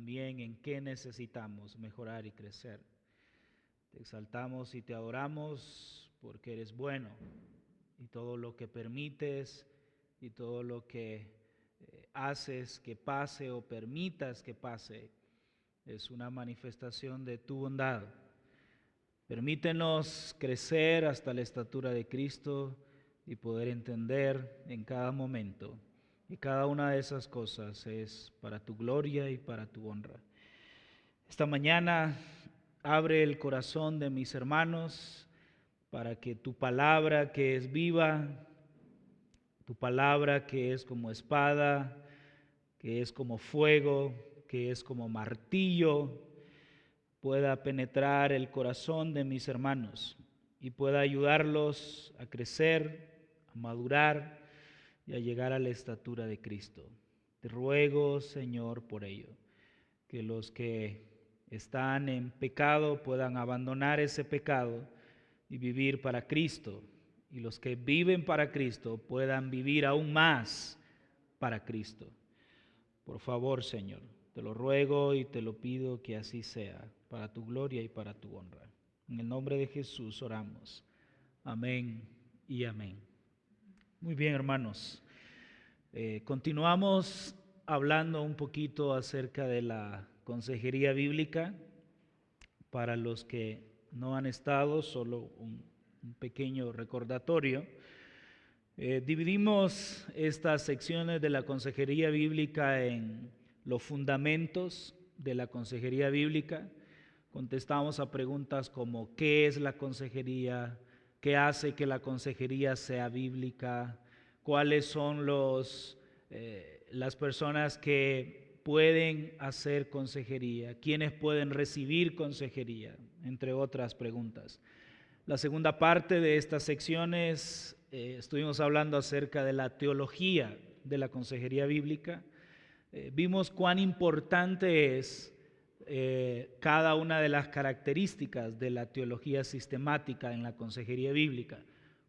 también en qué necesitamos mejorar y crecer. Te exaltamos y te adoramos porque eres bueno y todo lo que permites y todo lo que haces que pase o permitas que pase es una manifestación de tu bondad. Permítenos crecer hasta la estatura de Cristo y poder entender en cada momento que cada una de esas cosas es para tu gloria y para tu honra. Esta mañana abre el corazón de mis hermanos para que tu palabra que es viva, tu palabra que es como espada, que es como fuego, que es como martillo, pueda penetrar el corazón de mis hermanos y pueda ayudarlos a crecer, a madurar y a llegar a la estatura de Cristo. Te ruego, Señor, por ello, que los que están en pecado puedan abandonar ese pecado y vivir para Cristo, y los que viven para Cristo puedan vivir aún más para Cristo. Por favor, Señor, te lo ruego y te lo pido que así sea, para tu gloria y para tu honra. En el nombre de Jesús oramos. Amén y amén. Muy bien, hermanos. Continuamos hablando un poquito acerca de la consejería bíblica. Para los que no han estado, solo un pequeño recordatorio. Dividimos estas secciones de la consejería bíblica en los fundamentos de la consejería bíblica. Contestamos a preguntas como ¿qué es la consejería? ¿Qué hace que la consejería sea bíblica? ¿Cuáles son las personas que pueden hacer consejería? ¿Quiénes pueden recibir consejería? Entre otras preguntas. La segunda parte de estas secciones estuvimos hablando acerca de la teología de la consejería bíblica. Vimos cuán importante es cada una de las características de la teología sistemática en la consejería bíblica.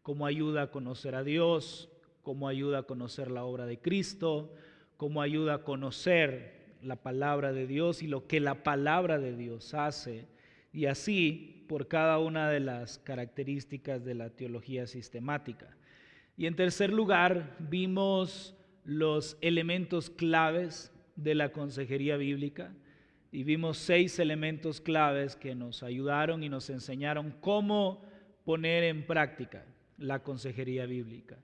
Cómo ayuda a conocer a Dios, cómo ayuda a conocer la obra de Cristo, cómo ayuda a conocer la palabra de Dios y lo que la palabra de Dios hace. Y así por cada una de las características de la teología sistemática. Y en tercer lugar, vimos los elementos claves de la consejería bíblica y vimos 6 elementos claves que nos ayudaron y nos enseñaron cómo poner en práctica la consejería bíblica.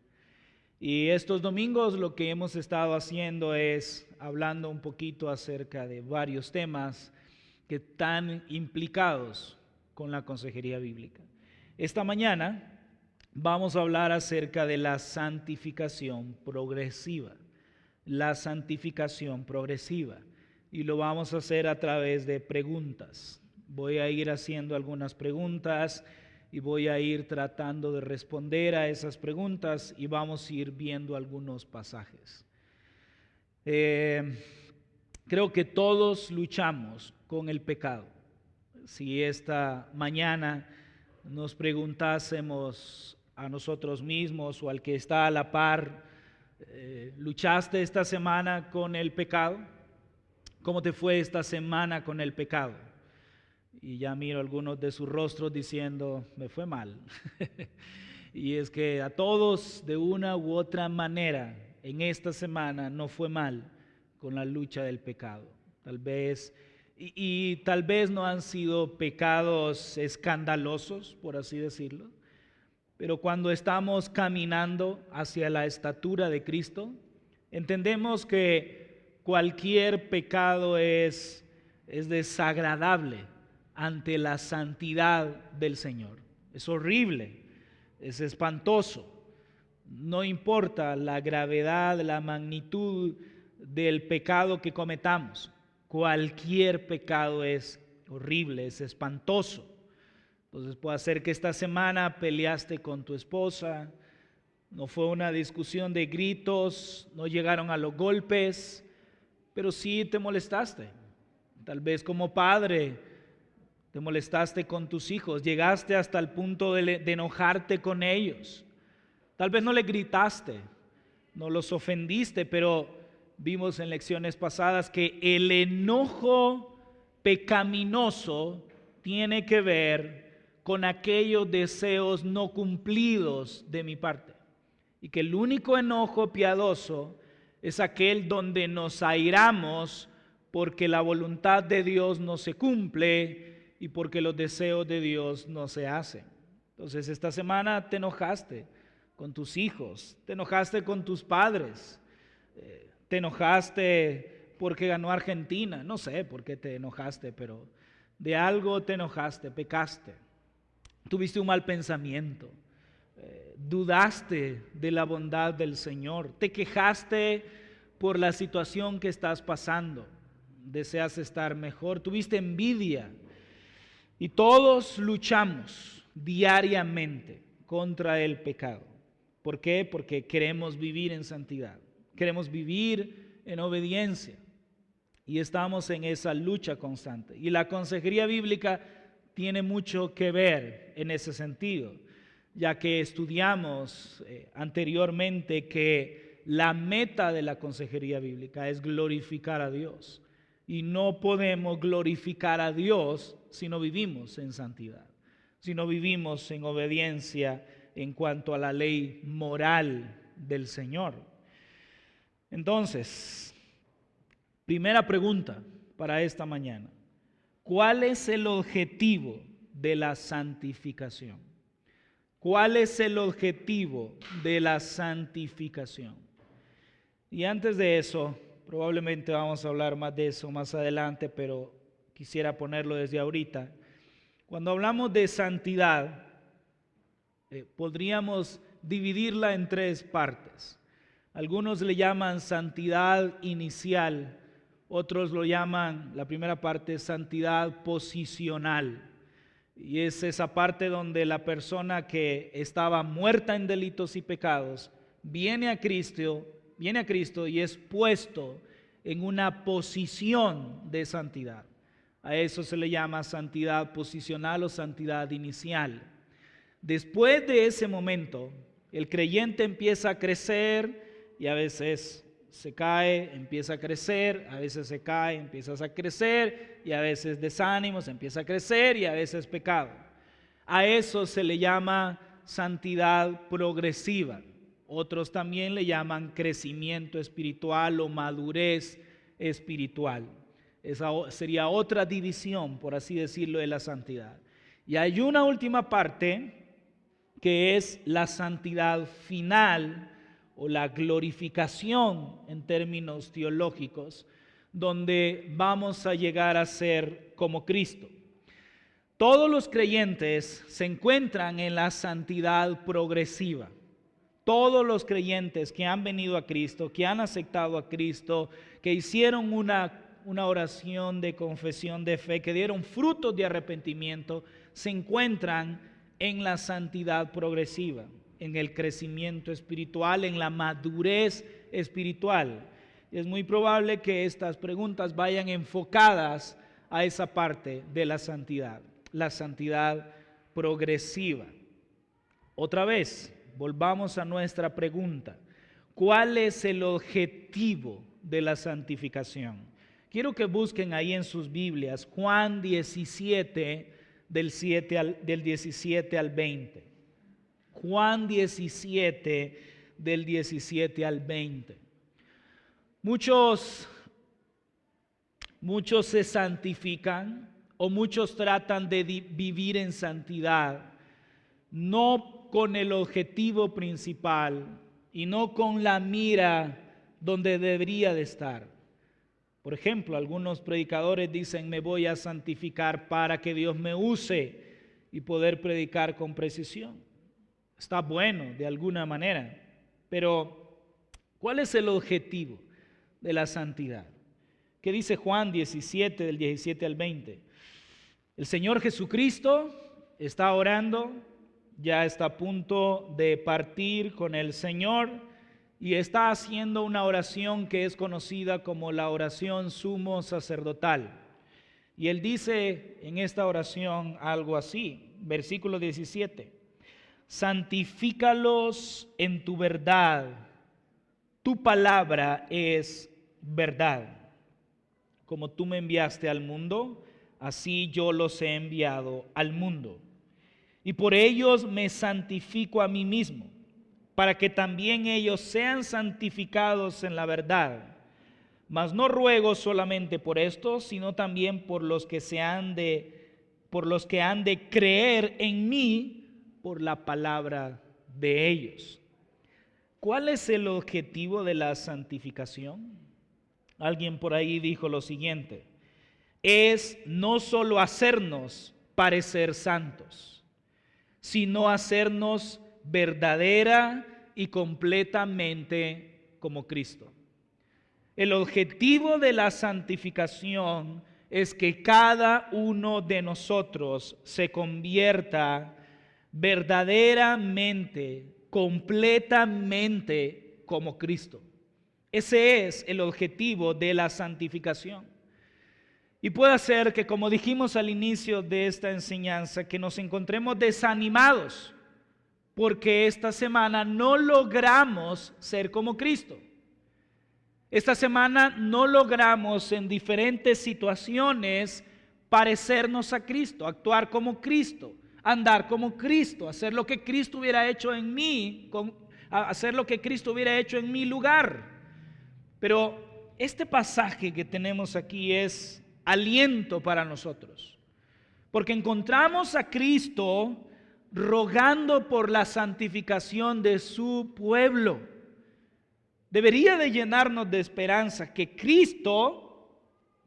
Y estos domingos lo que hemos estado haciendo es hablando un poquito acerca de varios temas que están implicados con la consejería bíblica. Esta mañana vamos a hablar acerca de la santificación progresiva. La santificación progresiva. Y lo vamos a hacer a través de preguntas. Voy a ir haciendo algunas preguntas y voy a ir tratando de responder a esas preguntas y vamos a ir viendo algunos pasajes. Creo que todos luchamos con el pecado. Si esta mañana nos preguntásemos a nosotros mismos o al que está a la par, ¿luchaste esta semana con el pecado? ¿Cómo te fue esta semana con el pecado? Y ya miro algunos de sus rostros diciendo, me fue mal. Y es que a todos de una u otra manera en esta semana no fue mal con la lucha del pecado. Tal vez, y tal vez no han sido pecados escandalosos, por así decirlo, pero cuando estamos caminando hacia la estatura de Cristo, entendemos que cualquier pecado es desagradable ante la santidad del Señor. Es horrible, es espantoso. No importa la gravedad, la magnitud del pecado que cometamos. Cualquier pecado es horrible, es espantoso. Entonces puede ser que esta semana peleaste con tu esposa, no fue una discusión de gritos, no llegaron a los golpes, pero sí te molestaste. Tal vez como padre te molestaste con tus hijos, llegaste hasta el punto de enojarte con ellos. Tal vez no le gritaste, no los ofendiste, pero vimos en lecciones pasadas que el enojo pecaminoso tiene que ver con aquellos deseos no cumplidos de mi parte. Y que el único enojo piadoso es aquel donde nos airamos porque la voluntad de Dios no se cumple y porque los deseos de Dios no se hacen. Entonces esta semana te enojaste con tus hijos, te enojaste con tus padres, te enojaste porque ganó Argentina, no sé por qué te enojaste, pero de algo te enojaste, pecaste, tuviste un mal pensamiento, dudaste de la bondad del Señor, te quejaste por la situación que estás pasando, deseas estar mejor, tuviste envidia y todos luchamos diariamente contra el pecado. ¿Por qué? Porque queremos vivir en santidad, queremos vivir en obediencia y estamos en esa lucha constante. Y la consejería bíblica tiene mucho que ver en ese sentido, ya que estudiamos anteriormente que la meta de la consejería bíblica es glorificar a Dios. Y no podemos glorificar a Dios si no vivimos en santidad, si no vivimos en obediencia en cuanto a la ley moral del Señor. Entonces, primera pregunta para esta mañana: ¿cuál es el objetivo de la santificación? ¿Cuál es el objetivo de la santificación? Y antes de eso, probablemente vamos a hablar más de eso más adelante, pero quisiera ponerlo desde ahorita. Cuando hablamos de santidad, podríamos dividirla en tres partes. Algunos le llaman santidad inicial, otros lo llaman, la primera parte, santidad posicional. Y es esa parte donde la persona que estaba muerta en delitos y pecados viene a Cristo y es puesto en una posición de santidad. A eso se le llama santidad posicional o santidad inicial. Después de ese momento, el creyente empieza a crecer y a veces se cae, empieza a crecer, a veces se cae, empieza a crecer y a veces desánimo, se empieza a crecer y a veces pecado. A eso se le llama santidad progresiva. Otros también le llaman crecimiento espiritual o madurez espiritual. Esa sería otra división, por así decirlo, de la santidad. Y hay una última parte que es la santidad final o la glorificación en términos teológicos, donde vamos a llegar a ser como Cristo. Todos los creyentes se encuentran en la santidad progresiva. Todos los creyentes que han venido a Cristo, que han aceptado a Cristo, que hicieron una oración de confesión de fe, que dieron frutos de arrepentimiento, se encuentran en la santidad progresiva, en el crecimiento espiritual, en la madurez espiritual. Es muy probable que estas preguntas vayan enfocadas a esa parte de la santidad progresiva. Otra vez, volvamos a nuestra pregunta: ¿cuál es el objetivo de la santificación? Quiero que busquen ahí en sus Biblias Juan 17, del 17 al 20. Juan 17, del 17 al 20. Muchos se santifican o muchos tratan de vivir en santidad, no con el objetivo principal y no con la mira donde debería de estar. Por ejemplo, algunos predicadores dicen: me voy a santificar para que Dios me use y poder predicar con precisión. Está bueno de alguna manera, pero ¿cuál es el objetivo de la santidad? ¿Qué dice Juan 17, del 17 al 20? El Señor Jesucristo está orando, ya está a punto de partir con el Señor y está haciendo una oración que es conocida como la oración sumo sacerdotal. Y él dice en esta oración algo así, versículo 17: santifícalos en tu verdad, tu palabra es verdad. Como tú me enviaste al mundo, así yo los he enviado al mundo. Y por ellos me santifico a mí mismo, para que también ellos sean santificados en la verdad. Mas no ruego solamente por estos, sino también por los que han de creer en mí por la palabra de ellos. ¿Cuál es el objetivo de la santificación? Alguien por ahí dijo lo siguiente: es no solo hacernos parecer santos, sino hacernos verdadera y completamente como Cristo. El objetivo de la santificación es que cada uno de nosotros se convierta verdaderamente, completamente como Cristo. Ese es el objetivo de la santificación. Y puede ser que, como dijimos al inicio de esta enseñanza, que nos encontremos desanimados porque esta semana no logramos ser como Cristo. Esta semana no logramos en diferentes situaciones parecernos a Cristo, actuar como Cristo, andar como Cristo, hacer lo que Cristo hubiera hecho en mí, hacer lo que Cristo hubiera hecho en mi lugar. Pero este pasaje que tenemos aquí es aliento para nosotros, porque encontramos a Cristo rogando por la santificación de su pueblo. Debería de llenarnos de esperanza que Cristo,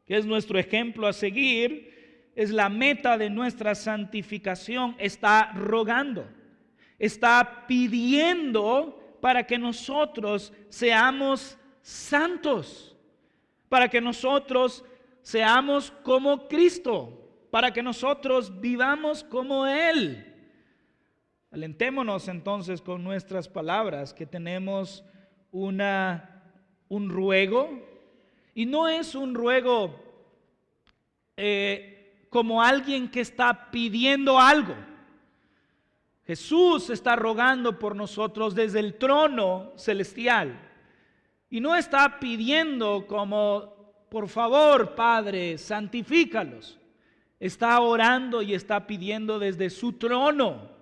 que es nuestro ejemplo a seguir, es la meta de nuestra santificación, está rogando, está pidiendo para que nosotros seamos santos, para que nosotros seamos como Cristo, para que nosotros vivamos como Él. Alentémonos entonces con nuestras palabras, que tenemos un ruego, y no es un ruego como alguien que está pidiendo algo. Jesús está rogando por nosotros desde el trono celestial, y no está pidiendo como: por favor, Padre, santifícalos. Está orando y está pidiendo desde su trono.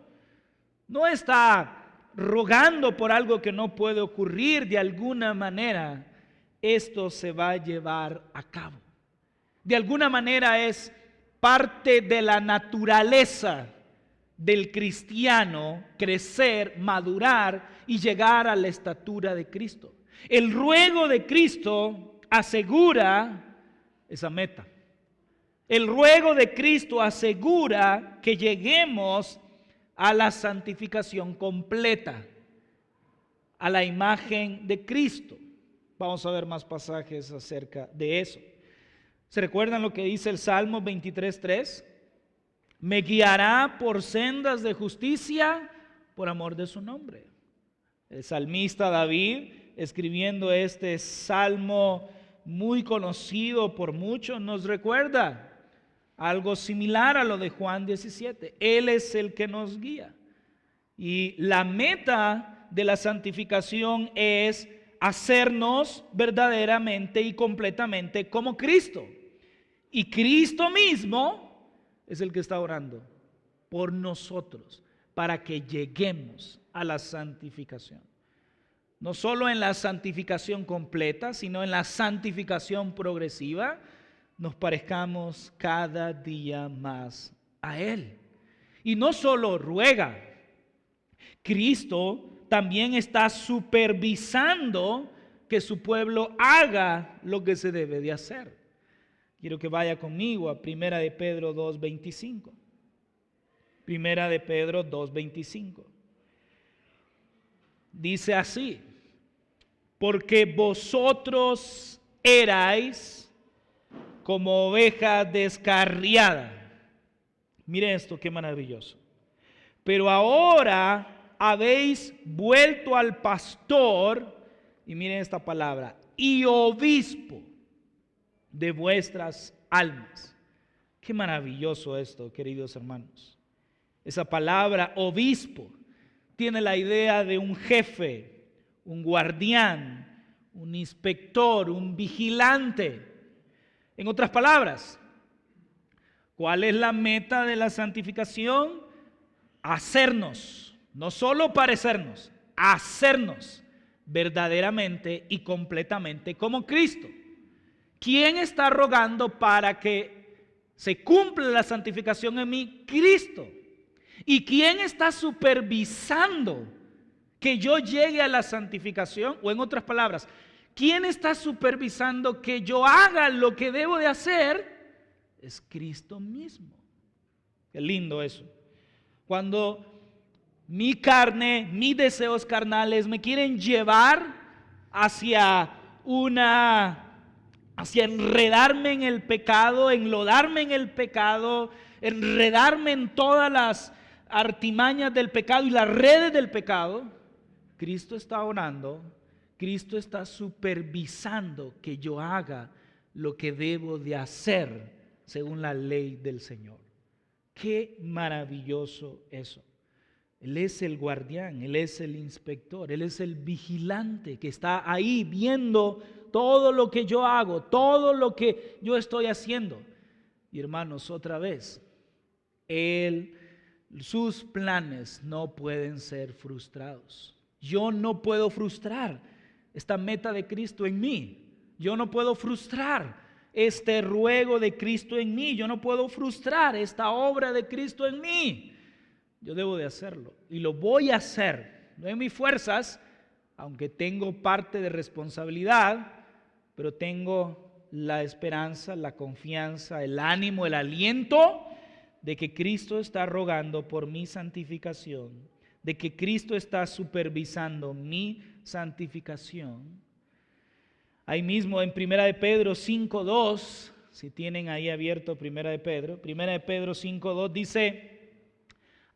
No está rogando por algo que no puede ocurrir. De alguna manera esto se va a llevar a cabo. De alguna manera es parte de la naturaleza del cristiano crecer, madurar y llegar a la estatura de Cristo. El ruego de Cristo asegura esa meta. El ruego de Cristo asegura que lleguemos a la santificación completa, a la imagen de Cristo. Vamos a ver más pasajes acerca de eso. ¿Se recuerdan lo que dice el Salmo 23:3? Me guiará por sendas de justicia por amor de su nombre. El salmista David, escribiendo este salmo muy conocido por muchos, nos recuerda algo similar a lo de Juan 17. Él es el que nos guía. Y la meta de la santificación es hacernos verdaderamente y completamente como Cristo. Y Cristo mismo es el que está orando por nosotros para que lleguemos a la santificación. No solo en la santificación completa, sino en la santificación progresiva, nos parezcamos cada día más a Él. Y no solo ruega, Cristo también está supervisando que su pueblo haga lo que se debe de hacer. Quiero que vaya conmigo a 1 de Pedro 2:25. 1 de Pedro 2:25. Dice así: porque vosotros erais como oveja descarriada. Mire esto, qué maravilloso. Pero ahora habéis vuelto al pastor, y miren esta palabra, y obispo de vuestras almas. Qué maravilloso esto, queridos hermanos. Esa palabra obispo tiene la idea de un jefe, un guardián, un inspector, un vigilante. En otras palabras, ¿cuál es la meta de la santificación? Hacernos, no solo parecernos, hacernos verdaderamente y completamente como Cristo. ¿Quién está rogando para que se cumpla la santificación en mí? Cristo. ¿Y quién está supervisando que yo llegue a la santificación? O en otras palabras, ¿quién está supervisando que yo haga lo que debo de hacer? Es Cristo mismo. Qué lindo eso. Cuando mi carne, mis deseos carnales me quieren llevar hacia enredarme en el pecado, enlodarme en el pecado, enredarme en todas las artimañas del pecado y las redes del pecado, Cristo está orando, Cristo está supervisando que yo haga lo que debo de hacer según la ley del Señor. Qué maravilloso eso. Él es el guardián, Él es el inspector, Él es el vigilante que está ahí viendo todo lo que yo hago, todo lo que yo estoy haciendo. Y hermanos, otra vez, sus planes no pueden ser frustrados. Yo no puedo frustrar esta meta de Cristo en mí. Yo no puedo frustrar este ruego de Cristo en mí. Yo no puedo frustrar esta obra de Cristo en mí. Yo debo de hacerlo y lo voy a hacer, no en mis fuerzas, aunque tengo parte de responsabilidad, pero tengo la esperanza, la confianza, el ánimo, el aliento de que Cristo está rogando por mi santificación, de que Cristo está supervisando mi santificación. Ahí mismo en 1 de Pedro 5:2, si tienen ahí abierto 1 de Pedro 5:2 dice: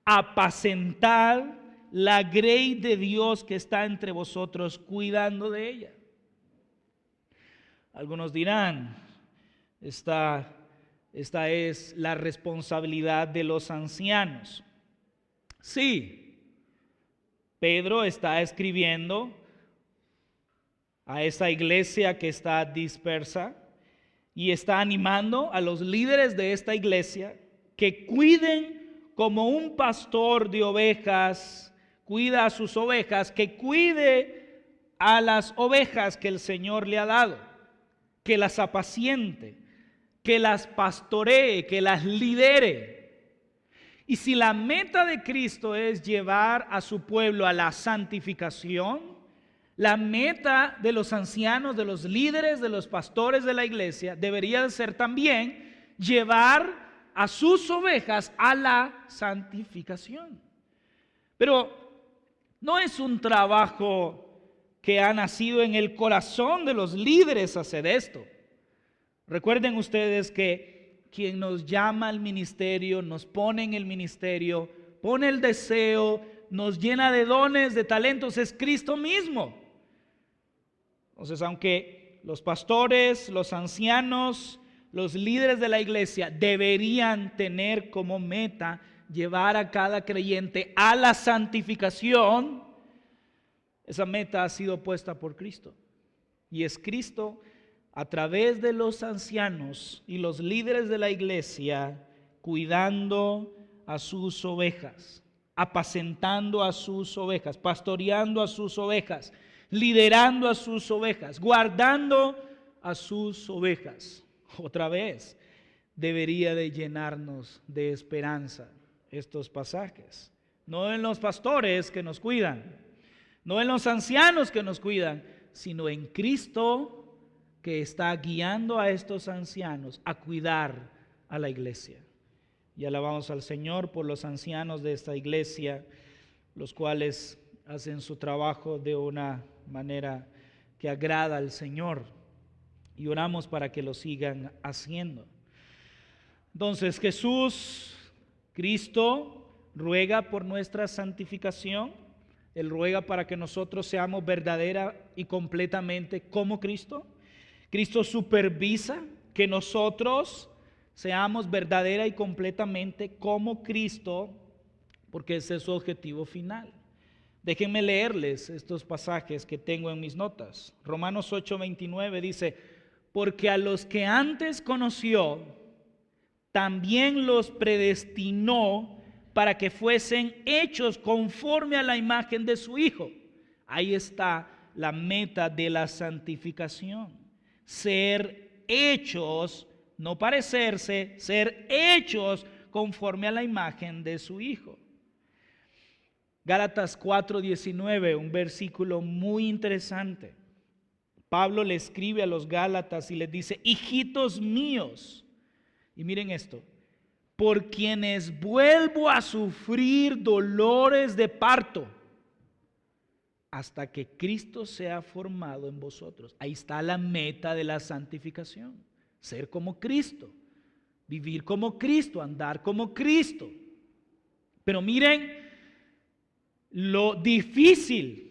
apacentad la grey de Dios que está entre vosotros, cuidando de ella. Algunos dirán, esta es la responsabilidad de los ancianos. Sí, Pedro está escribiendo a esa iglesia que está dispersa y está animando a los líderes de esta iglesia que cuiden como un pastor de ovejas cuida a sus ovejas, que cuide a las ovejas que el Señor le ha dado, que las apaciente, que las pastoree, que las lidere. Y si la meta de Cristo es llevar a su pueblo a la santificación, la meta de los ancianos, de los líderes, de los pastores de la iglesia debería de ser también llevar a sus ovejas a la santificación. Pero no es un trabajo que ha nacido en el corazón de los líderes hacer esto. Recuerden ustedes que quien nos llama al ministerio, nos pone en el ministerio, pone el deseo, nos llena de dones, de talentos, es Cristo mismo. Entonces, aunque los pastores, los ancianos, los líderes de la iglesia deberían tener como meta llevar a cada creyente a la santificación, esa meta ha sido puesta por Cristo. Y es Cristo, a través de los ancianos y los líderes de la iglesia, cuidando a sus ovejas, apacentando a sus ovejas, pastoreando a sus ovejas, liderando a sus ovejas, guardando a sus ovejas. Otra vez, debería de llenarnos de esperanza estos pasajes. No en los pastores que nos cuidan, no en los ancianos que nos cuidan, sino en Cristo que está guiando a estos ancianos a cuidar a la iglesia. Y alabamos al Señor por los ancianos de esta iglesia, los cuales hacen su trabajo de una manera que agrada al Señor. Y oramos para que lo sigan haciendo. Entonces Jesús, Cristo, ruega por nuestra santificación. Él ruega para que nosotros seamos verdadera y completamente como Cristo. Cristo supervisa que nosotros seamos verdadera y completamente como Cristo, porque ese es su objetivo final. Déjenme leerles estos pasajes que tengo en mis notas. Romanos 8:29 dice, porque a los que antes conoció, también los predestinó para que fuesen hechos conforme a la imagen de su Hijo. Ahí está la meta de la santificación. Ser hechos, no parecerse, ser hechos conforme a la imagen de su Hijo. Gálatas 4:19, un versículo muy interesante. Pablo le escribe a los Gálatas y les dice, hijitos míos, y miren esto, por quienes vuelvo a sufrir dolores de parto, hasta que Cristo sea formado en vosotros. Ahí está la meta de la santificación, ser como Cristo, vivir como Cristo, andar como Cristo. Pero miren lo difícil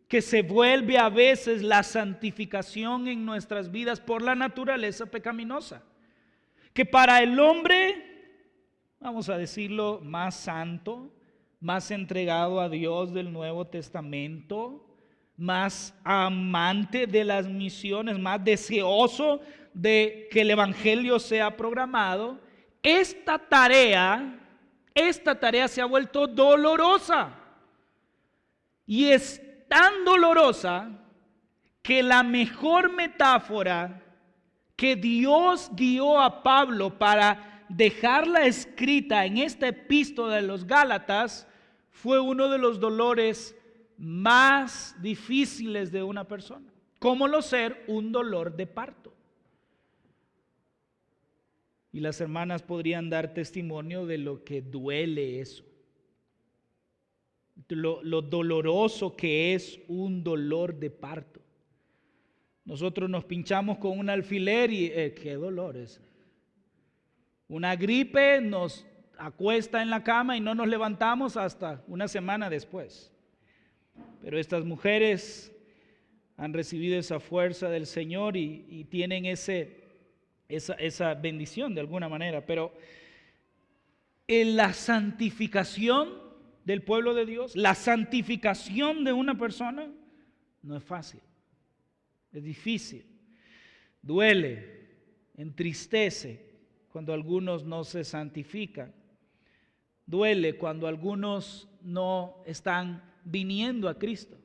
que se vuelve a veces la santificación en nuestras vidas por la naturaleza pecaminosa. Que para el hombre, vamos a decirlo, más santo, más entregado a Dios del Nuevo Testamento, más amante de las misiones, más deseoso de que el Evangelio sea programado, esta tarea se ha vuelto dolorosa. Y es tan dolorosa que la mejor metáfora que Dios guió a Pablo para dejarla escrita en esta epístola de los Gálatas fue uno de los dolores más difíciles de una persona, como lo ser un dolor de parto. Y las hermanas podrían dar testimonio de lo que duele eso. Lo doloroso que es un dolor de parto. Nosotros nos pinchamos con un alfiler y qué dolor es. Una gripe nos acuesta en la cama y no nos levantamos hasta una semana después. Pero estas mujeres han recibido esa fuerza del Señor y tienen esa bendición de alguna manera. Pero en la santificación del pueblo de Dios, la santificación de una persona no es fácil, es difícil, duele, entristece cuando algunos no se santifican, duele cuando algunos no están viniendo a Cristo.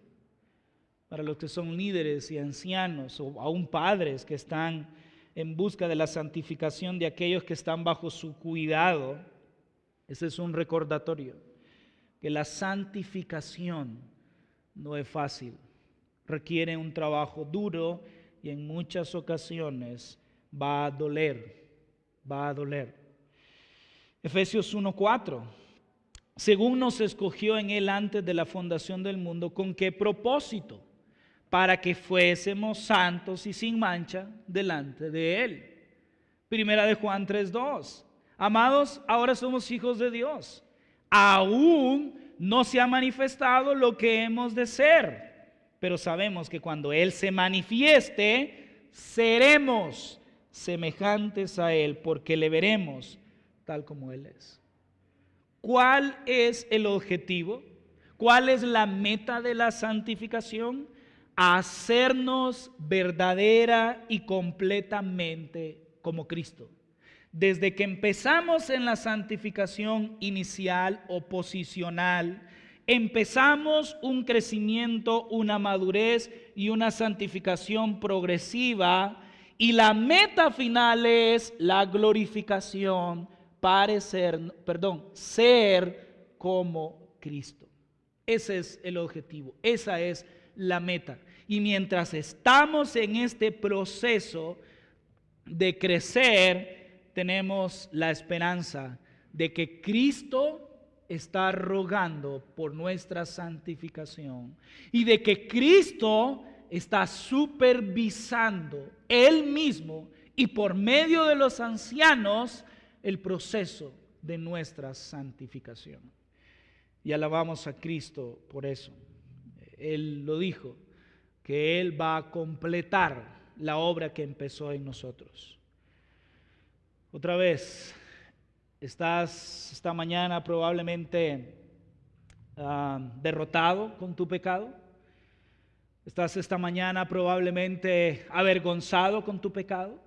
Para los que son líderes y ancianos o aún padres que están en busca de la santificación de aquellos que están bajo su cuidado, ese es un recordatorio. Que la santificación no es fácil, requiere un trabajo duro y en muchas ocasiones va a doler. Efesios 1:4, según nos escogió en Él antes de la fundación del mundo, ¿con qué propósito? Para que fuésemos santos y sin mancha delante de Él. Primera de Juan 3:2, amados, ahora somos hijos de Dios. Aún no se ha manifestado lo que hemos de ser, pero sabemos que cuando Él se manifieste, seremos semejantes a Él, porque le veremos tal como Él es. ¿Cuál es el objetivo? ¿Cuál es la meta de la santificación? Hacernos verdadera y completamente como Cristo. Desde que empezamos en la santificación inicial o posicional, empezamos un crecimiento, una madurez y una santificación progresiva, y la meta final es la glorificación, ser como Cristo. Ese es el objetivo, esa es la meta. Y mientras estamos en este proceso de crecer, tenemos la esperanza de que Cristo está rogando por nuestra santificación y de que Cristo está supervisando Él mismo y por medio de los ancianos el proceso de nuestra santificación. Y alabamos a Cristo por eso. Él lo dijo, que Él va a completar la obra que empezó en nosotros. Otra vez, estás esta mañana probablemente derrotado con tu pecado. Estás esta mañana probablemente avergonzado con tu pecado.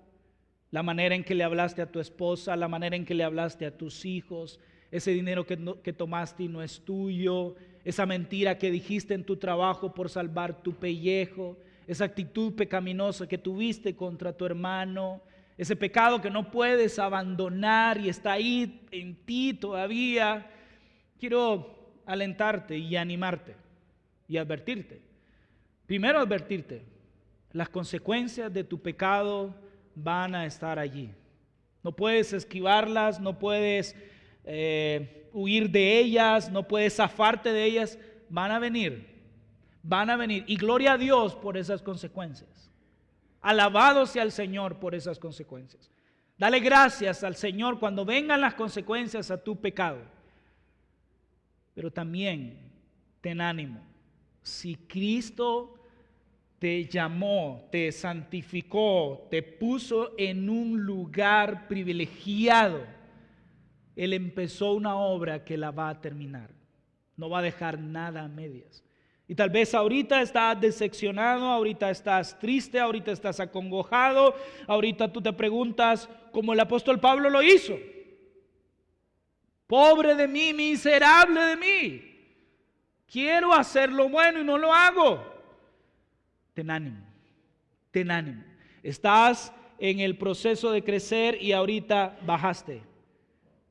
La manera en que le hablaste a tu esposa, la manera en que le hablaste a tus hijos, ese dinero que tomaste y no es tuyo, esa mentira que dijiste en tu trabajo por salvar tu pellejo, esa actitud pecaminosa que tuviste contra tu hermano, ese pecado que no puedes abandonar y está ahí en ti todavía. Quiero alentarte y animarte y advertirte. Primero advertirte, las consecuencias de tu pecado van a estar allí. No puedes esquivarlas, no puedes huir de ellas, no puedes zafarte de ellas. Van a venir. Y gloria a Dios por esas consecuencias. Alabado sea el Señor por esas consecuencias. Dale gracias al Señor cuando vengan las consecuencias a tu pecado. Pero también ten ánimo. Si Cristo te llamó, te santificó, te puso en un lugar privilegiado, Él empezó una obra que la va a terminar. No va a dejar nada a medias. Y tal vez ahorita estás decepcionado, ahorita estás triste, ahorita estás acongojado, ahorita tú te preguntas como el apóstol Pablo lo hizo. Pobre de mí, miserable de mí. Quiero hacer lo bueno y no lo hago. Ten ánimo, ten ánimo. Estás en el proceso de crecer y ahorita bajaste.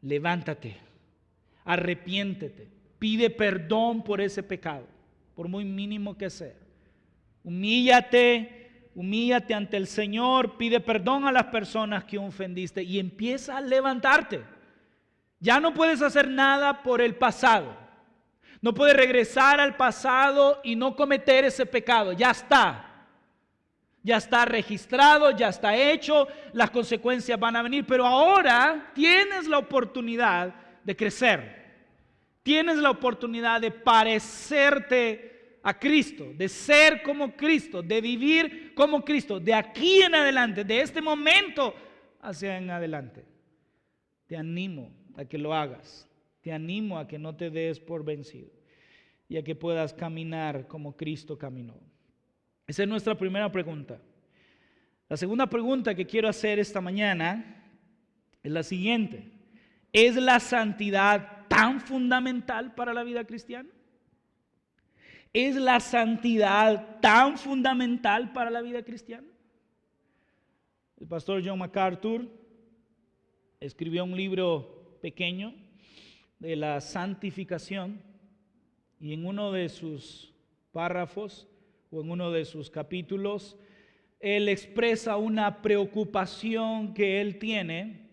Levántate, arrepiéntete, pide perdón por ese pecado, por muy mínimo que sea. Humíllate ante el Señor, pide perdón a las personas que ofendiste y empieza a levantarte. Ya no puedes hacer nada por el pasado. No puedes regresar al pasado y no cometer ese pecado. Ya está registrado, ya está hecho, las consecuencias van a venir, pero ahora tienes la oportunidad de crecer. Tienes la oportunidad de parecerte a Cristo, de ser como Cristo, de vivir como Cristo, de aquí en adelante, de este momento hacia en adelante. Te animo a que lo hagas. Te animo a que no te des por vencido y a que puedas caminar como Cristo caminó. Esa es nuestra primera pregunta. La segunda pregunta que quiero hacer esta mañana es la siguiente. ¿Es la santidad tan fundamental para la vida cristiana? ¿Es la santidad tan fundamental para la vida cristiana? El pastor John MacArthur escribió un libro pequeño de la santificación y en uno de sus párrafos o en uno de sus capítulos él expresa una preocupación que él tiene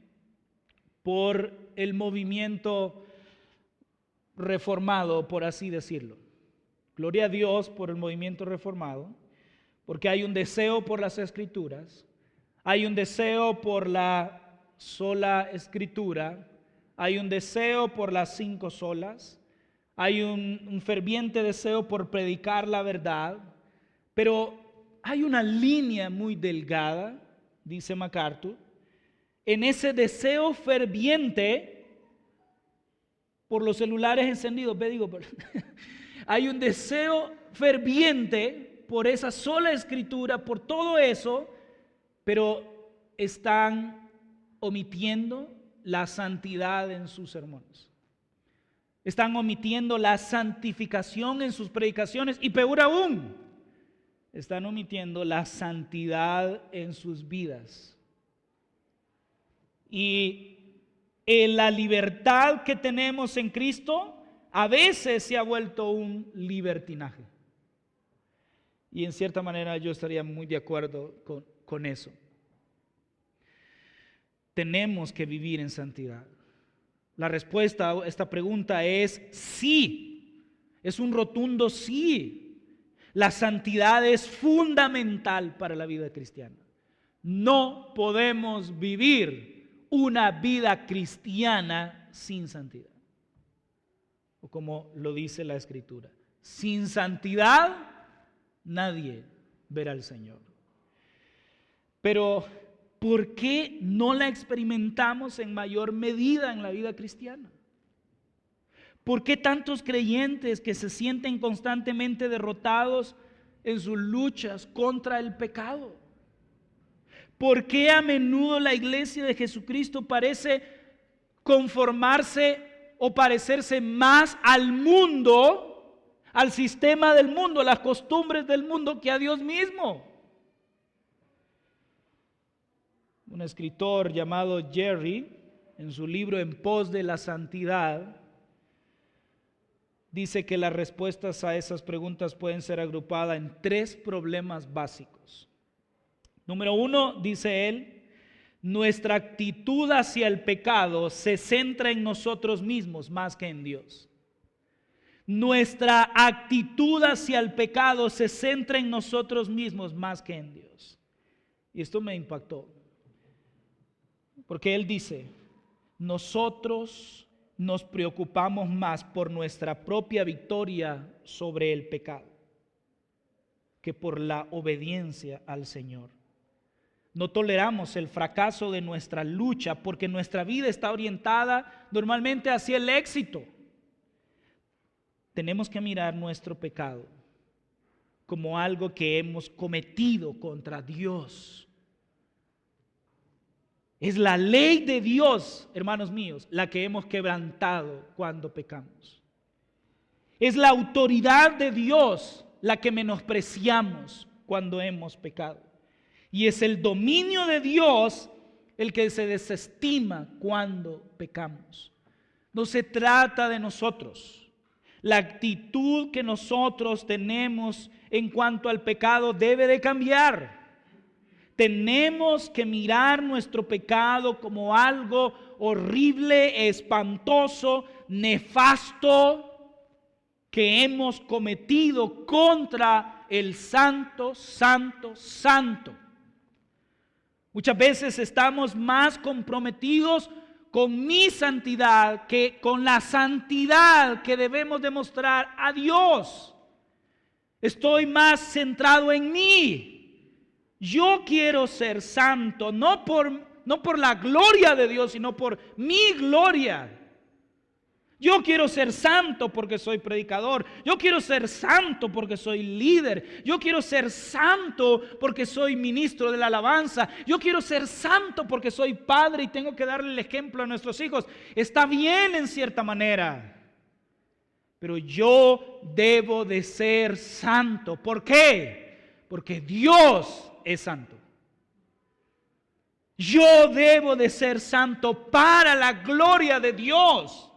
por el movimiento reformado, por así decirlo. Gloria a Dios por el movimiento reformado, porque hay un deseo por las escrituras, hay un deseo por la sola escritura, hay un deseo por las 5 solas, hay un ferviente deseo por predicar la verdad, pero hay una línea muy delgada, dice MacArthur, en ese deseo ferviente por los celulares encendidos. Hay un deseo ferviente por esa sola escritura, por todo eso, pero están omitiendo la santidad en sus sermones. Están omitiendo la santificación en sus predicaciones y peor aún, están omitiendo la santidad en sus vidas. Y en la libertad que tenemos en Cristo a veces se ha vuelto un libertinaje. Y en cierta manera yo estaría muy de acuerdo con eso. Tenemos que vivir en santidad. La respuesta a esta pregunta es sí. Es un rotundo sí. La santidad es fundamental para la vida cristiana. No podemos vivir una vida cristiana sin santidad. O como lo dice la Escritura, sin santidad nadie verá al Señor. Pero ¿por qué no la experimentamos en mayor medida en la vida cristiana? ¿Por qué tantos creyentes que se sienten constantemente derrotados en sus luchas contra el pecado? ¿Por qué a menudo la iglesia de Jesucristo parece conformarse o parecerse más al mundo, al sistema del mundo, a las costumbres del mundo, que a Dios mismo? Un escritor llamado Jerry, en su libro En pos de la santidad, dice que las respuestas a esas preguntas pueden ser agrupadas en 3 problemas básicos. Número 1, dice él, nuestra actitud hacia el pecado se centra en nosotros mismos más que en Dios. Nuestra actitud hacia el pecado se centra en nosotros mismos más que en Dios. Y esto me impactó, porque él dice, nosotros nos preocupamos más por nuestra propia victoria sobre el pecado que por la obediencia al Señor. No toleramos el fracaso de nuestra lucha porque nuestra vida está orientada normalmente hacia el éxito. Tenemos que mirar nuestro pecado como algo que hemos cometido contra Dios. Es la ley de Dios, hermanos míos, la que hemos quebrantado cuando pecamos. Es la autoridad de Dios la que menospreciamos cuando hemos pecado. Y es el dominio de Dios el que se desestima cuando pecamos. No se trata de nosotros. La actitud que nosotros tenemos en cuanto al pecado debe de cambiar. Tenemos que mirar nuestro pecado como algo horrible, espantoso, nefasto que hemos cometido contra el Santo, Santo, Santo. Muchas veces estamos más comprometidos con mi santidad que con la santidad que debemos demostrar a Dios. Estoy más centrado en mí. Yo quiero ser santo, no por la gloria de Dios, sino por mi gloria. Yo quiero ser santo porque soy predicador. Yo quiero ser santo porque soy líder. Yo quiero ser santo porque soy ministro de la alabanza. Yo quiero ser santo porque soy padre y tengo que darle el ejemplo a nuestros hijos. Está bien en cierta manera, pero yo debo de ser santo. ¿Por qué? Porque Dios es santo. Yo debo de ser santo para la gloria de Dios.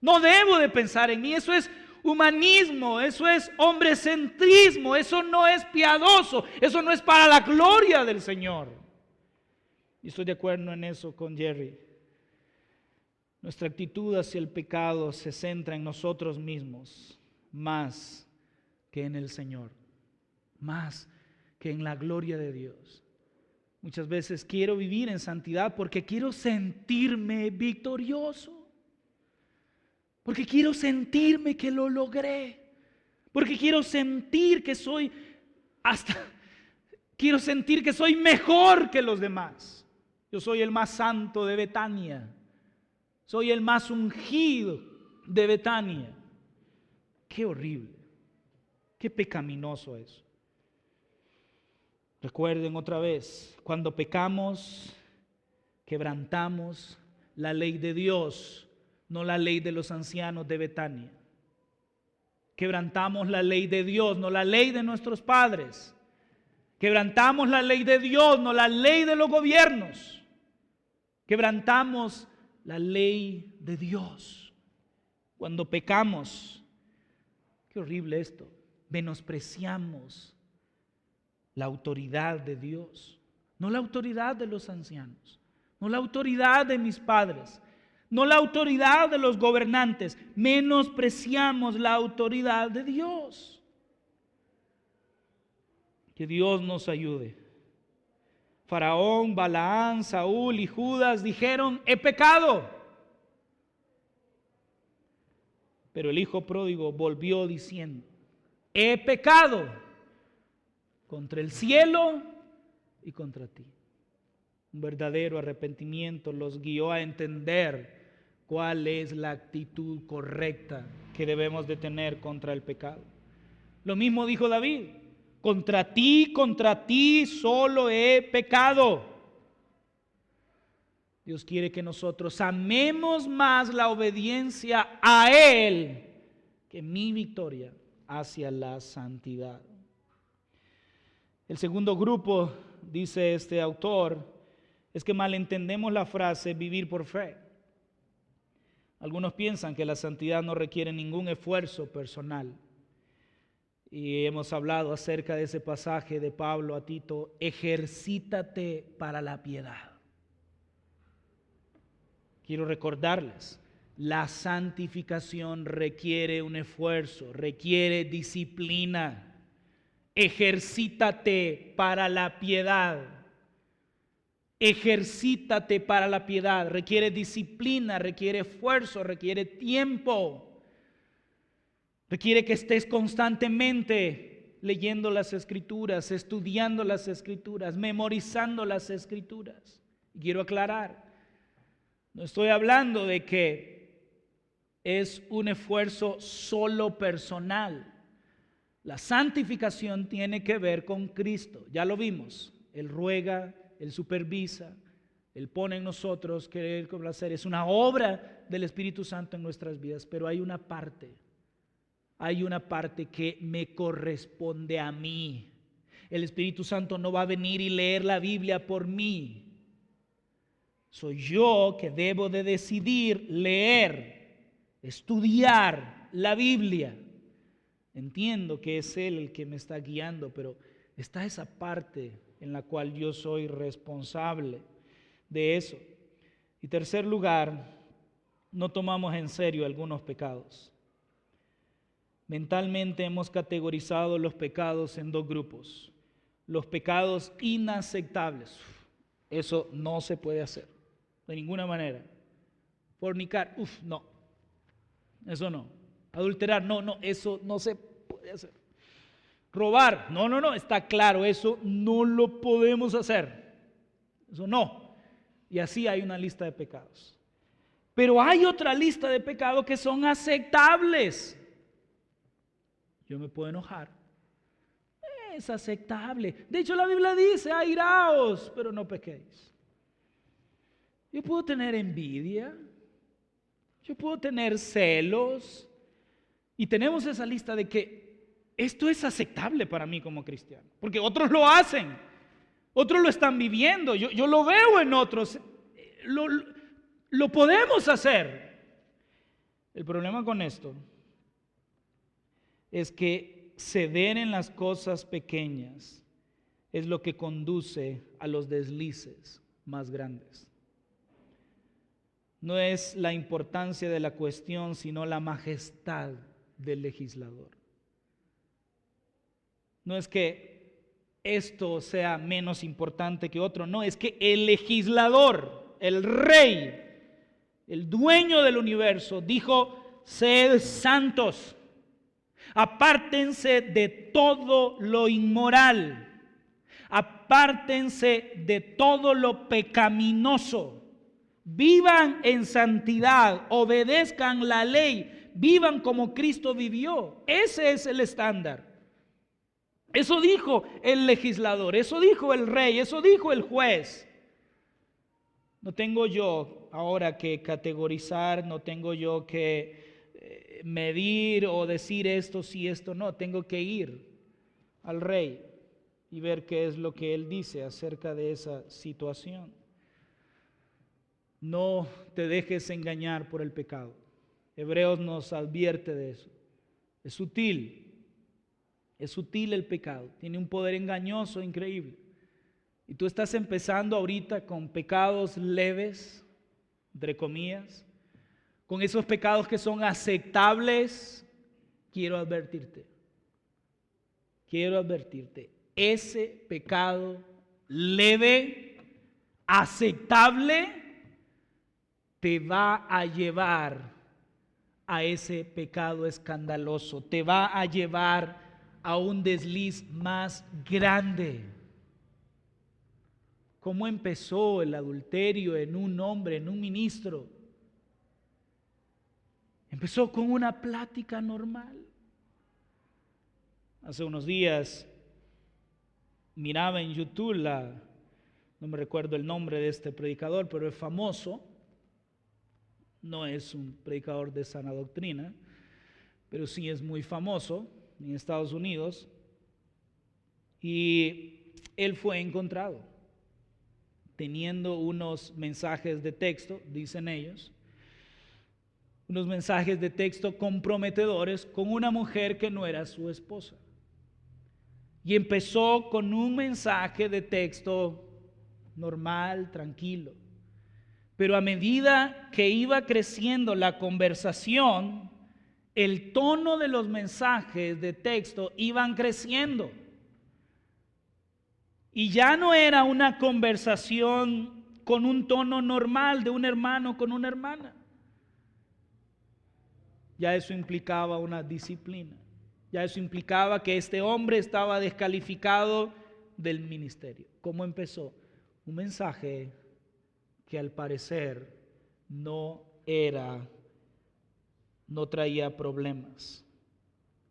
No debo de pensar en mí. Eso es humanismo, eso es hombrecentrismo, eso no es piadoso, eso no es para la gloria del Señor. Y estoy de acuerdo en eso con Jerry. Nuestra actitud hacia el pecado se centra en nosotros mismos más que en el Señor, más que en la gloria de Dios. Muchas veces quiero vivir en santidad porque quiero sentirme victorioso. Porque quiero sentirme que lo logré. Porque quiero sentir que quiero sentir que soy mejor que los demás. Yo soy el más santo de Betania. Soy el más ungido de Betania. Qué horrible. Qué pecaminoso es. Recuerden otra vez, cuando pecamos, quebrantamos la ley de Dios, no la ley de los ancianos de Betania. Quebrantamos la ley de Dios, no la ley de nuestros padres. Quebrantamos la ley de Dios, no la ley de los gobiernos. Quebrantamos la ley de Dios. Cuando pecamos, qué horrible esto, menospreciamos la autoridad de Dios, no la autoridad de los ancianos, no la autoridad de mis padres, no la autoridad de los gobernantes, menospreciamos la autoridad de Dios. Que Dios nos ayude. Faraón, Balaán, Saúl y Judas dijeron: he pecado. Pero el hijo pródigo volvió diciendo: he pecado contra el cielo y contra ti. Un verdadero arrepentimiento los guió a entender cuál es la actitud correcta que debemos de tener contra el pecado. Lo mismo dijo David: contra ti solo he pecado. Dios quiere que nosotros amemos más la obediencia a Él que mi victoria hacia la santidad. El segundo grupo, dice este autor, es que malentendemos la frase vivir por fe. Algunos piensan que la santidad no requiere ningún esfuerzo personal. Y hemos hablado acerca de ese pasaje de Pablo a Tito: ejercítate para la piedad. Quiero recordarles, la santificación requiere un esfuerzo, requiere disciplina. Ejercítate para la piedad. Ejercítate para la piedad. Requiere disciplina, requiere esfuerzo, requiere tiempo. Requiere que estés constantemente leyendo las Escrituras, estudiando las Escrituras, memorizando las Escrituras. Y quiero aclarar, no estoy hablando de que es un esfuerzo solo personal. La santificación tiene que ver con Cristo. Ya lo vimos. Él ruega, Él supervisa, Él pone en nosotros querer complacer. Es una obra del Espíritu Santo en nuestras vidas, pero hay una parte que me corresponde a mí. El Espíritu Santo no va a venir y leer la Biblia por mí. Soy yo que debo de decidir leer, estudiar la Biblia. Entiendo que es Él el que me está guiando, pero está esa parte en la cual yo soy responsable de eso. Y tercer lugar, no tomamos en serio algunos pecados. Mentalmente hemos categorizado los pecados en dos grupos. Los pecados inaceptables. Eso no se puede hacer de ninguna manera. Fornicar, no. Eso no. Adulterar, no, eso no se puede hacer. Robar, no, está claro, eso no lo podemos hacer. Eso no. Y así hay una lista de pecados. Pero hay otra lista de pecados que son aceptables. Yo me puedo enojar. Es aceptable. De hecho, la Biblia dice: airaos, pero no pequéis. Yo puedo tener envidia. Yo puedo tener celos. Y tenemos esa lista de que esto es aceptable para mí como cristiano. Porque otros lo hacen. Otros lo están viviendo. Yo lo veo en otros. Lo podemos hacer. El problema con esto es que ceder en las cosas pequeñas es lo que conduce a los deslices más grandes. No es la importancia de la cuestión, sino la majestad del legislador. No es que esto sea menos importante que otro, no, es que el legislador, el rey, el dueño del universo, dijo: sed santos, apártense de todo lo inmoral, apártense de todo lo pecaminoso. Vivan en santidad, obedezcan la ley, vivan como Cristo vivió. Ese es el estándar. Eso dijo el legislador, eso dijo el rey, eso dijo el juez. No tengo yo ahora que categorizar, no tengo yo que medir o decir esto sí, esto no. Tengo que ir al rey y ver qué es lo que él dice acerca de esa situación. No te dejes engañar por el pecado. Hebreos nos advierte de eso. Es sutil el pecado. Tiene un poder engañoso increíble. Y tú estás empezando ahorita con pecados leves, entre comillas, con esos pecados que son aceptables. Quiero advertirte. Ese pecado leve, aceptable, te va a llevar a ese pecado escandaloso, te va a llevar a un desliz más grande. ¿Cómo empezó el adulterio en un hombre, en un ministro? Empezó con una plática normal. Hace unos días miraba en YouTube, no me recuerdo el nombre de este predicador, pero es famoso. No es un predicador de sana doctrina, pero sí es muy famoso en Estados Unidos. Y él fue encontrado teniendo unos mensajes de texto, dicen ellos, unos mensajes de texto comprometedores con una mujer que no era su esposa. Y empezó con un mensaje de texto normal, tranquilo. Pero a medida que iba creciendo la conversación, el tono de los mensajes de texto iban creciendo. Y ya no era una conversación con un tono normal de un hermano con una hermana. Ya eso implicaba una disciplina. Ya eso implicaba que este hombre estaba descalificado del ministerio. ¿Cómo empezó? Un mensaje que al parecer no traía problemas.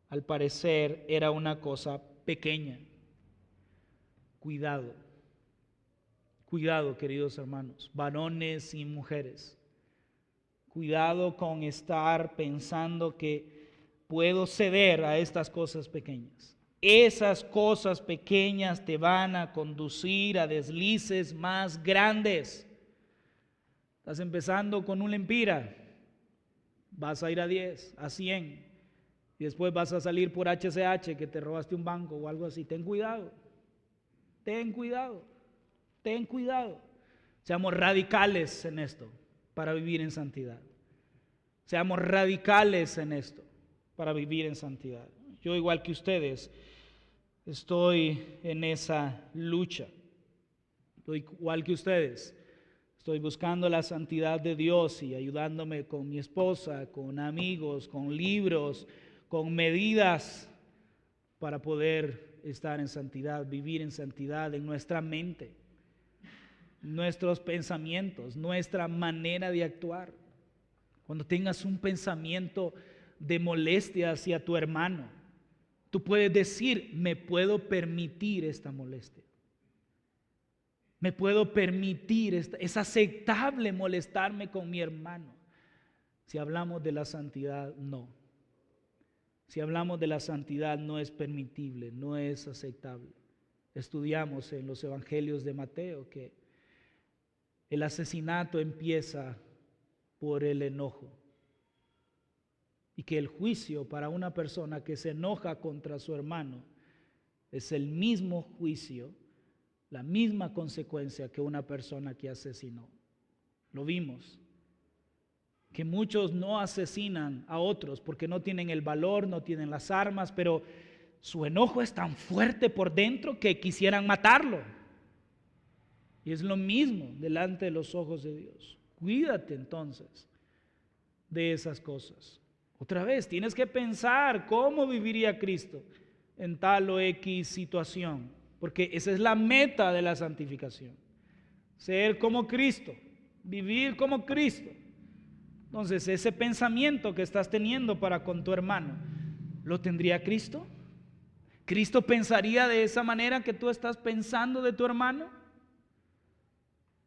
Al parecer era una cosa pequeña. Cuidado, queridos hermanos, varones y mujeres. Cuidado con estar pensando que puedo ceder a estas cosas pequeñas. Esas cosas pequeñas te van a conducir a deslices más grandes. Estás empezando con un lempira, vas a ir a 10, a 100, y después vas a salir por HCH que te robaste un banco o algo así. Ten cuidado, ten cuidado, ten cuidado. Seamos radicales en esto para vivir en santidad. Seamos radicales en esto para vivir en santidad. Yo, igual que ustedes, estoy en esa lucha. Estoy igual que ustedes. Estoy buscando la santidad de Dios y ayudándome con mi esposa, con amigos, con libros, con medidas para poder estar en santidad, vivir en santidad en nuestra mente, nuestros pensamientos, nuestra manera de actuar. Cuando tengas un pensamiento de molestia hacia tu hermano, tú puedes decir, me puedo permitir esta molestia. Me puedo permitir, es aceptable molestarme con mi hermano. Si hablamos de la santidad, no. Si hablamos de la santidad, no es permitible, no es aceptable. Estudiamos en los evangelios de Mateo que el asesinato empieza por el enojo. Y que el juicio para una persona que se enoja contra su hermano es el mismo juicio, la misma consecuencia que una persona que asesinó. Lo vimos. Que muchos no asesinan a otros porque no tienen el valor, no tienen las armas, pero su enojo es tan fuerte por dentro que quisieran matarlo. Y es lo mismo delante de los ojos de Dios. Cuídate entonces de esas cosas. Otra vez, tienes que pensar cómo viviría Cristo en tal o X situación, porque esa es la meta de la santificación. Ser como Cristo, vivir como Cristo. Entonces, ese pensamiento que estás teniendo para con tu hermano, ¿lo tendría Cristo? ¿Cristo pensaría de esa manera que tú estás pensando de tu hermano?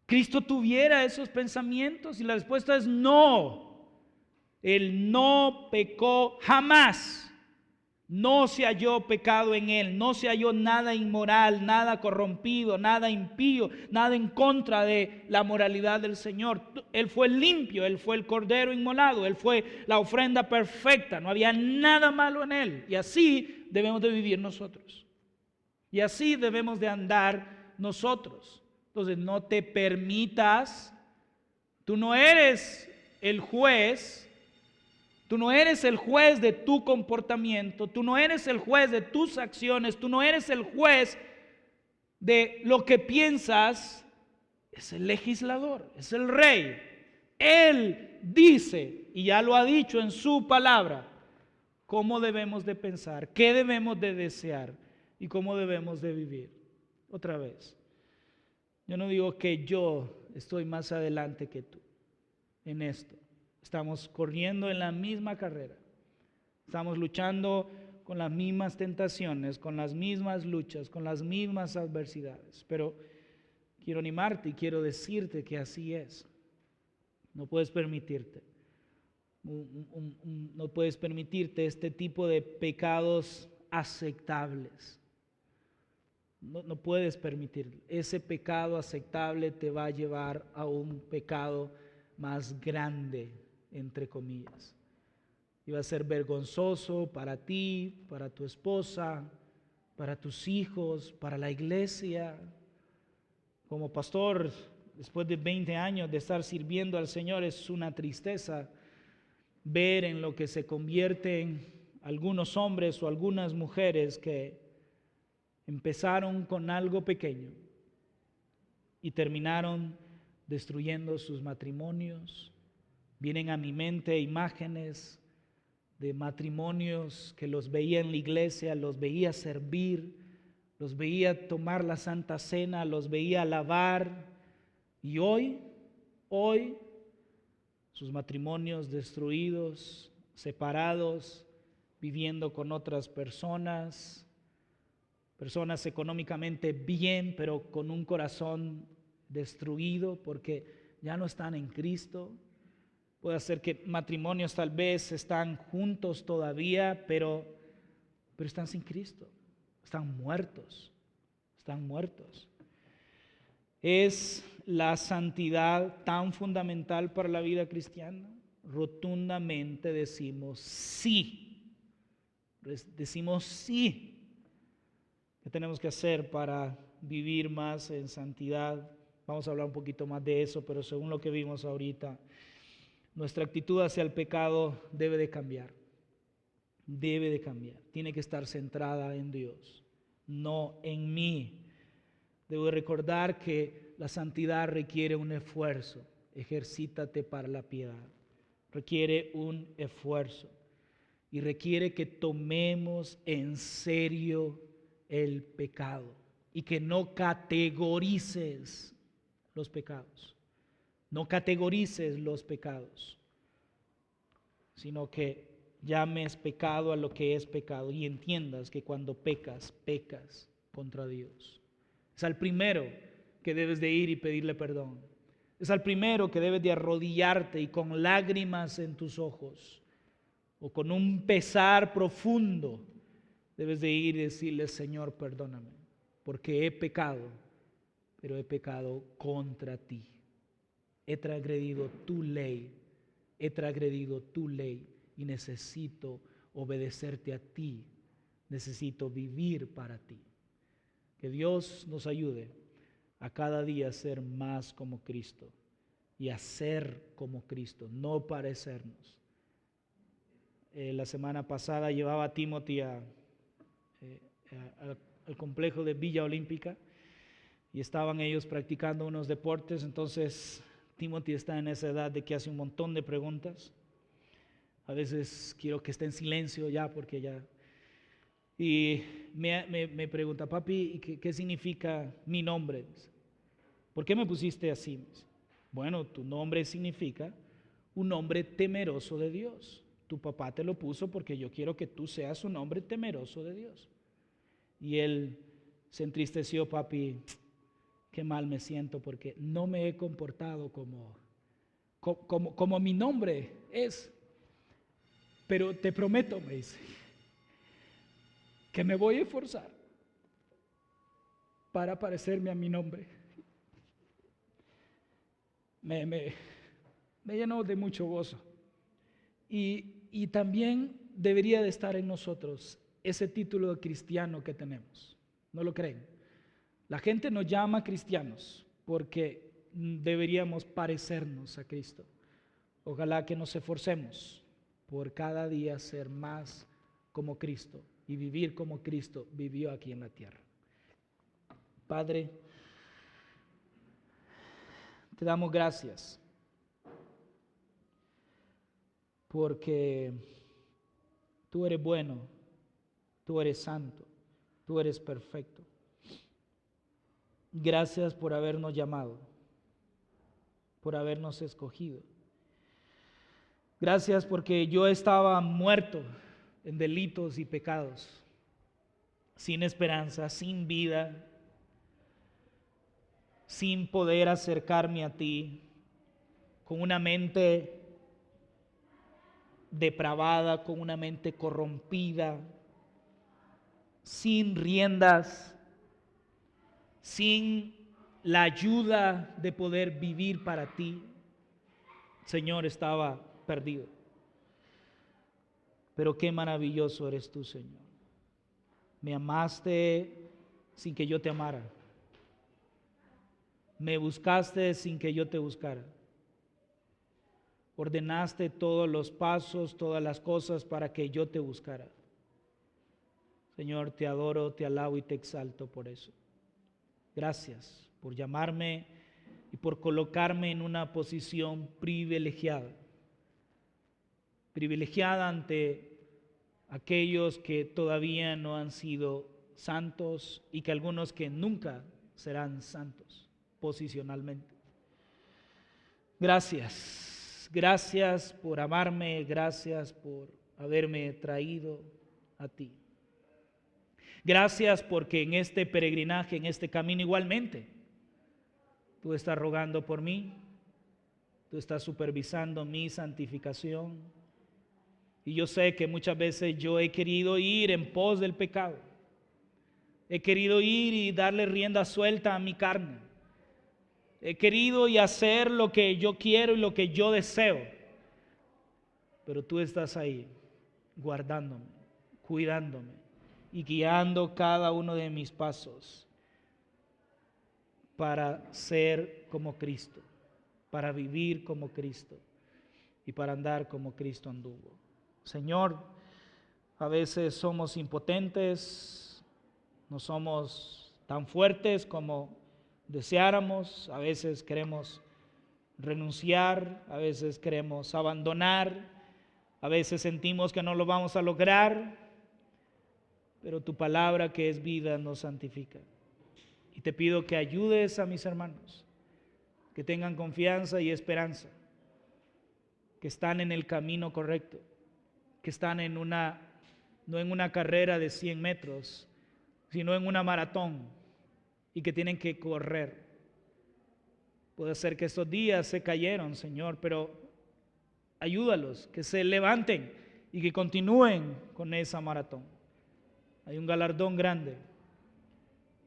¿Cristo tuviera esos pensamientos? Y la respuesta es no. Él no pecó jamás. No se halló pecado en él, no se halló nada inmoral, nada corrompido, nada impío, nada en contra de la moralidad del Señor. Él fue limpio, él fue el cordero inmolado, él fue la ofrenda perfecta, no había nada malo en él. Y así debemos de vivir nosotros. Y así debemos de andar nosotros. Entonces no te permitas, tú no eres el juez. Tú no eres el juez de tu comportamiento, tú no eres el juez de tus acciones, tú no eres el juez de lo que piensas, es el legislador, es el rey. Él dice, y ya lo ha dicho en su palabra, cómo debemos de pensar, qué debemos de desear y cómo debemos de vivir. Otra vez, yo no digo que yo estoy más adelante que tú en esto. Estamos corriendo en la misma carrera. Estamos luchando con las mismas tentaciones, con las mismas luchas, con las mismas adversidades. Pero quiero animarte y quiero decirte que así es. No puedes permitirte. No puedes permitirte este tipo de pecados aceptables. No puedes permitirlo. Ese pecado aceptable te va a llevar a un pecado más grande, entre comillas. Y va a ser vergonzoso para ti, para tu esposa, para tus hijos, para la iglesia. Como pastor, después de 20 años de estar sirviendo al Señor, es una tristeza ver en lo que se convierten algunos hombres o algunas mujeres que empezaron con algo pequeño y terminaron destruyendo sus matrimonios. Vienen a mi mente imágenes de matrimonios que los veía en la iglesia, los veía servir, los veía tomar la Santa Cena, los veía alabar, y hoy sus matrimonios destruidos, separados, viviendo con otras personas económicamente bien, pero con un corazón destruido porque ya no están en Cristo. Puede ser que matrimonios tal vez están juntos todavía, pero están sin Cristo, están muertos. ¿Es la santidad tan fundamental para la vida cristiana? Rotundamente decimos sí. Decimos sí. ¿Qué tenemos que hacer para vivir más en santidad? Vamos a hablar un poquito más de eso, pero según lo que vimos ahorita, nuestra actitud hacia el pecado debe de cambiar. Tiene que estar centrada en Dios, no en mí. Debo recordar que la santidad requiere un esfuerzo. Ejercítate para la piedad. Requiere un esfuerzo y requiere que tomemos en serio el pecado y que no categorices los pecados. No categorices los pecados, sino que llames pecado a lo que es pecado y entiendas que cuando pecas, pecas contra Dios. Es al primero que debes de ir y pedirle perdón. Es al primero que debes de arrodillarte y con lágrimas en tus ojos o con un pesar profundo debes de ir y decirle: Señor, perdóname, porque he pecado, pero he pecado contra ti. He transgredido tu ley y necesito obedecerte a ti, necesito vivir para ti. Que Dios nos ayude a cada día a ser más como Cristo y a ser como Cristo, no parecernos. La semana pasada llevaba a Timothy al complejo de Villa Olímpica y estaban ellos practicando unos deportes. Entonces Timothy está en esa edad de que hace un montón de preguntas. A veces quiero que esté en silencio ya porque ya... Y me pregunta: papi, ¿qué significa mi nombre? ¿Por qué me pusiste así? Bueno, tu nombre significa un hombre temeroso de Dios. Tu papá te lo puso porque yo quiero que tú seas un hombre temeroso de Dios. Y él se entristeció: papi, qué mal me siento porque no me he comportado como mi nombre es. Pero te prometo, me dice, que me voy a esforzar para parecerme a mi nombre. Me llenó de mucho gozo. Y también debería de estar en nosotros ese título de cristiano que tenemos. ¿No lo creen? La gente nos llama cristianos porque deberíamos parecernos a Cristo. Ojalá que nos esforcemos por cada día ser más como Cristo y vivir como Cristo vivió aquí en la tierra. Padre, te damos gracias porque tú eres bueno, tú eres santo, tú eres perfecto. Gracias por habernos llamado, por habernos escogido. Gracias porque yo estaba muerto en delitos y pecados, sin esperanza, sin vida, sin poder acercarme a ti, con una mente depravada, con una mente corrompida, sin riendas, sin la ayuda de poder vivir para ti. Señor, estaba perdido. Pero qué maravilloso eres tú, Señor. Me amaste sin que yo te amara. Me buscaste sin que yo te buscara. Ordenaste todos los pasos, todas las cosas para que yo te buscara. Señor, te adoro, te alabo y te exalto por eso. Gracias por llamarme y por colocarme en una posición privilegiada. Privilegiada ante aquellos que todavía no han sido santos y que algunos que nunca serán santos posicionalmente. Gracias por amarme, gracias por haberme traído a ti. Gracias porque en este peregrinaje, en este camino igualmente, tú estás rogando por mí, tú estás supervisando mi santificación. Y yo sé que muchas veces yo he querido ir en pos del pecado. He querido ir y darle rienda suelta a mi carne. He querido y hacer lo que yo quiero y lo que yo deseo. Pero tú estás ahí, guardándome, cuidándome y guiando cada uno de mis pasos para ser como Cristo, para vivir como Cristo y para andar como Cristo anduvo. Señor, a veces somos impotentes, no somos tan fuertes como deseáramos, a veces queremos renunciar, a veces queremos abandonar, a veces sentimos que no lo vamos a lograr, pero tu palabra que es vida nos santifica. Y te pido que ayudes a mis hermanos, que tengan confianza y esperanza, que están en el camino correcto, que están no en una carrera de 100 metros, sino en una maratón y que tienen que correr. Puede ser que estos días se cayeron, Señor, pero ayúdalos, que se levanten y que continúen con esa maratón. Hay un galardón grande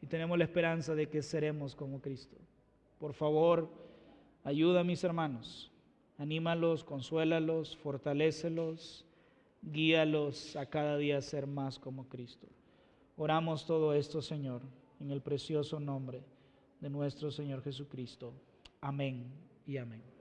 y tenemos la esperanza de que seremos como Cristo. Por favor, ayuda a mis hermanos, anímalos, consuélalos, fortalécelos, guíalos a cada día a ser más como Cristo. Oramos todo esto, Señor, en el precioso nombre de nuestro Señor Jesucristo. Amén y amén.